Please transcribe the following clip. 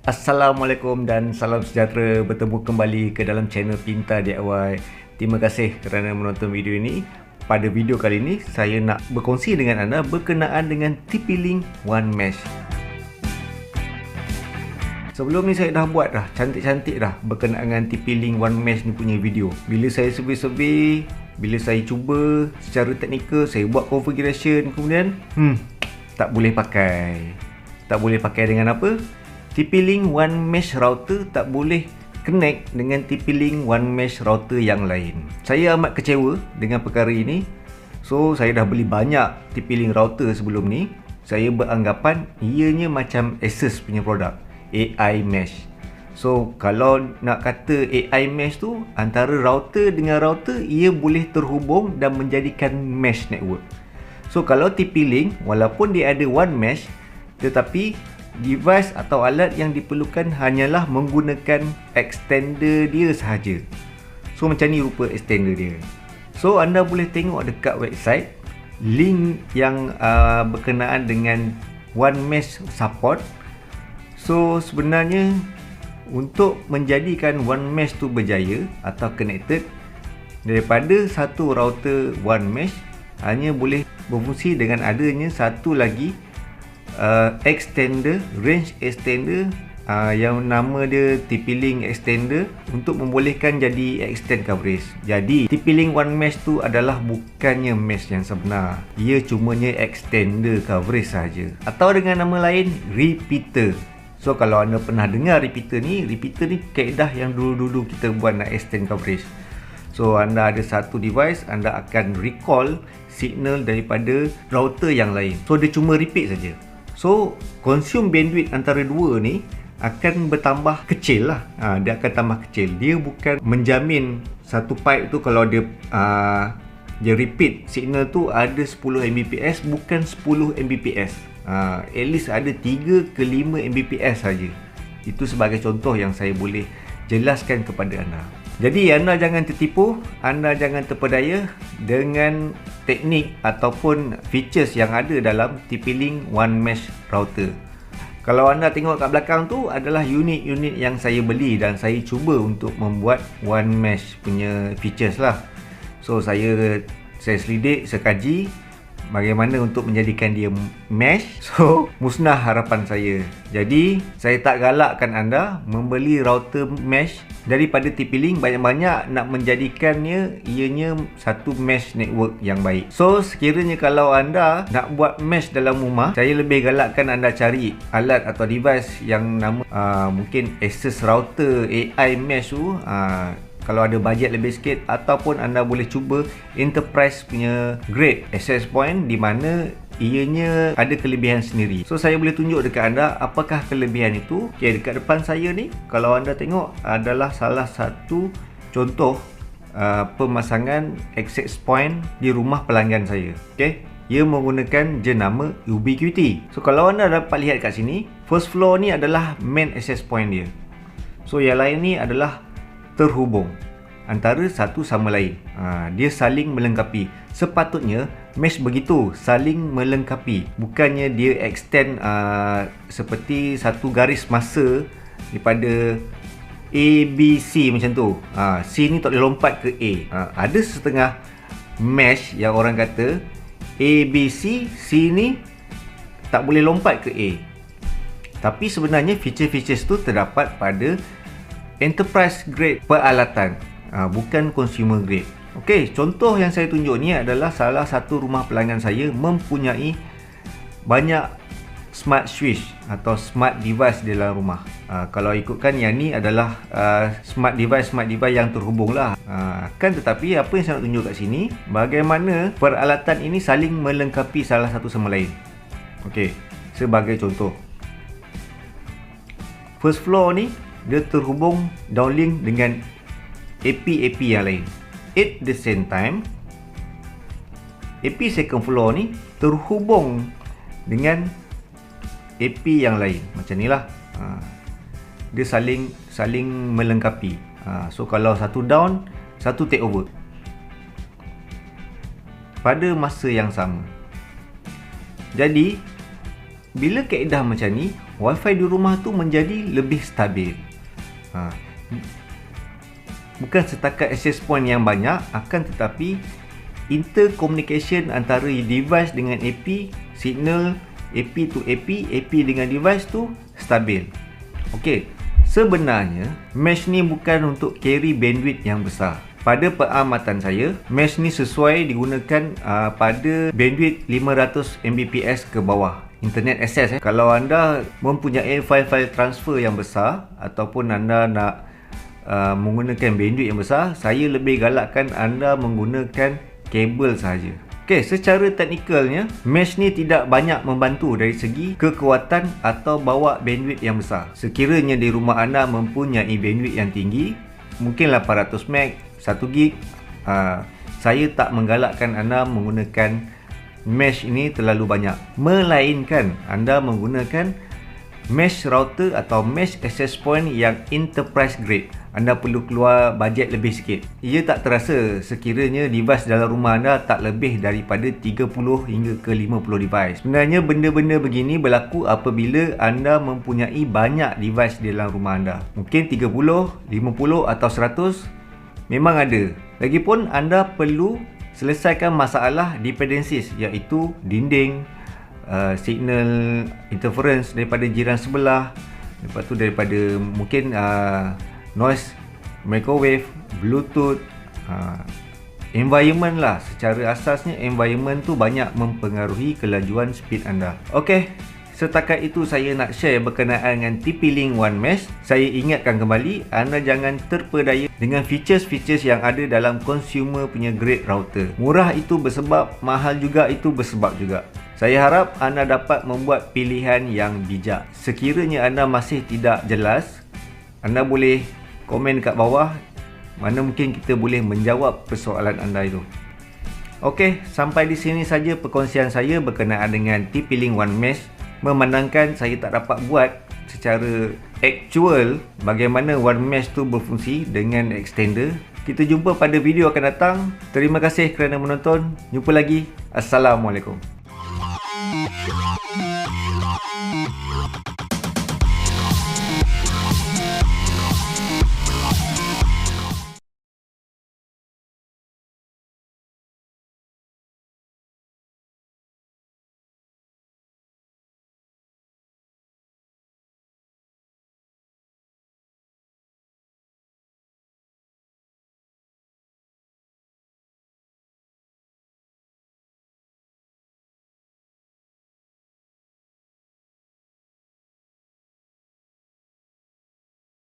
Assalamualaikum dan salam sejahtera. Bertemu kembali ke dalam channel Pintar DIY. Terima kasih kerana menonton video ini. Pada video kali ini saya nak berkongsi dengan anda berkenaan dengan TP-Link One Mesh. Sebelum ni saya dah buat dah cantik-cantik dah berkenaan dengan TP-Link One Mesh ni punya video. Bila saya survey, bila saya cuba secara teknikal, saya buat configuration, kemudian tak boleh pakai. Tak boleh pakai dengan apa? TP-Link One Mesh router tak boleh connect dengan TP-Link One Mesh router yang lain. Saya amat kecewa dengan perkara ini. So saya dah beli banyak TP-Link router sebelum ni. Saya beranggapan ianya macam Asus punya produk, AI Mesh. So kalau nak kata AI Mesh tu, antara router dengan router ia boleh terhubung dan menjadikan mesh network. So kalau TP-Link walaupun dia ada One Mesh, tetapi device atau alat yang diperlukan hanyalah menggunakan extender dia sahaja. So macam ni rupa extender dia. So anda boleh tengok dekat website link yang berkenaan dengan One Mesh support. So sebenarnya untuk menjadikan One Mesh tu berjaya atau connected, daripada satu router One Mesh hanya boleh berfungsi dengan adanya satu lagi extender, range extender yang nama dia TP-Link extender untuk membolehkan jadi extend coverage. Jadi TP-Link One Mesh tu adalah bukannya mesh yang sebenar. Ia cumanya extender coverage saja. Atau dengan nama lain, repeater. So kalau anda pernah dengar repeater ni kaedah yang dulu-dulu kita buat nak extend coverage. So anda ada satu device, anda akan recall signal daripada router yang lain. So dia cuma repeat saja. So consume bandwidth antara dua ni akan bertambah kecil lah. Dia akan tambah kecil. Dia bukan menjamin satu pipe tu kalau dia repeat signal tu ada 10 Mbps, bukan 10 Mbps. At least ada 3 ke 5 Mbps saja. Itu sebagai contoh yang saya boleh jelaskan kepada anda. Jadi anda jangan tertipu, anda jangan terpedaya dengan teknik ataupun features yang ada dalam TP-Link One Mesh router. Kalau anda tengok kat belakang tu adalah unit-unit yang saya beli dan saya cuba untuk membuat One Mesh punya features lah. So saya selidik, saya kaji bagaimana untuk menjadikan dia mesh. So musnah harapan saya. Jadi saya tak galakkan anda membeli router mesh daripada TP-Link banyak-banyak nak menjadikannya ianya satu mesh network yang baik. So sekiranya kalau anda nak buat mesh dalam rumah, saya lebih galakkan anda cari alat atau device yang nama mungkin Asus router AI mesh tu, kalau ada bajet lebih sikit, ataupun anda boleh cuba enterprise punya grade access point di mana ianya ada kelebihan sendiri. So saya boleh tunjuk dekat anda apakah kelebihan itu. Okay, dekat depan saya ni kalau anda tengok adalah salah satu contoh pemasangan access point di rumah pelanggan saya. Okay, ia menggunakan jenama Ubiquiti. So kalau anda dapat lihat kat sini, first floor ni adalah main access point dia. So yang lain ni adalah terhubung antara satu sama lain. Dia saling melengkapi. Sepatutnya mesh begitu, saling melengkapi. Bukannya dia extend seperti satu garis masa daripada A, B, C macam tu. C ni tak boleh lompat ke A. Ada setengah mesh yang orang kata A, B, C ni tak boleh lompat ke A. Tapi sebenarnya feature-features tu terdapat pada enterprise grade peralatan, bukan consumer grade. Okey, contoh yang saya tunjuk ni adalah salah satu rumah pelanggan saya mempunyai banyak smart switch atau smart device di dalam rumah. Kalau ikutkan yang ni adalah smart device yang terhubung lah. Kan tetapi apa yang saya nak tunjuk kat sini, bagaimana peralatan ini saling melengkapi salah satu sama lain. Okey, sebagai contoh, first floor ni dia terhubung downlink dengan AP yang lain. At the same time, AP second floor ni terhubung dengan AP yang lain. Macam ni lah. Dia saling melengkapi. So kalau satu down, satu take over pada masa yang sama. Jadi bila kaedah macam ni, Wi-Fi di rumah tu menjadi lebih stabil. Bukan setakat access point yang banyak, akan tetapi intercommunication antara device dengan AP, signal AP to AP, AP dengan device tu stabil. Okey, sebenarnya mesh ni bukan untuk carry bandwidth yang besar. Pada pengamatan saya, mesh ni sesuai digunakan pada bandwidth 500 Mbps ke bawah internet access. Kalau anda mempunyai file-file transfer yang besar ataupun anda nak menggunakan bandwidth yang besar, saya lebih galakkan anda menggunakan kabel sahaja. Okey, secara teknikalnya mesh ni tidak banyak membantu dari segi kekuatan atau bawa bandwidth yang besar. Sekiranya di rumah anda mempunyai bandwidth yang tinggi, mungkin 800 MB, 1 GB, saya tak menggalakkan anda menggunakan mesh ini terlalu banyak, melainkan anda menggunakan mesh router atau mesh access point yang enterprise grade. Anda perlu keluar bajet lebih sikit. Ia tak terasa sekiranya device dalam rumah anda tak lebih daripada 30 hingga ke 50 device. Sebenarnya benda-benda begini berlaku apabila anda mempunyai banyak device di dalam rumah anda. Mungkin 30, 50 atau 100 memang ada. Lagipun anda perlu selesaikan masalah dependencies, iaitu dinding, signal interference daripada jiran sebelah, lepas tu daripada mungkin noise, microwave, bluetooth, environment lah. Secara asasnya environment tu banyak mempengaruhi kelajuan speed anda. Okey, setakat itu saya nak share berkenaan dengan TP-Link One Mesh. Saya ingatkan kembali, anda jangan terpedaya dengan features-features yang ada dalam consumer punya grade router. Murah itu bersebab, mahal juga itu bersebab juga. Saya harap anda dapat membuat pilihan yang bijak. Sekiranya anda masih tidak jelas, anda boleh komen kat bawah, mana mungkin kita boleh menjawab persoalan anda itu. Okey, sampai di sini saja perkongsian saya berkenaan dengan TP-Link One Mesh. Memandangkan saya tak dapat buat secara actual bagaimana One Mesh tu berfungsi dengan extender. Kita jumpa pada video akan datang. Terima kasih kerana menonton. Jumpa lagi. Assalamualaikum.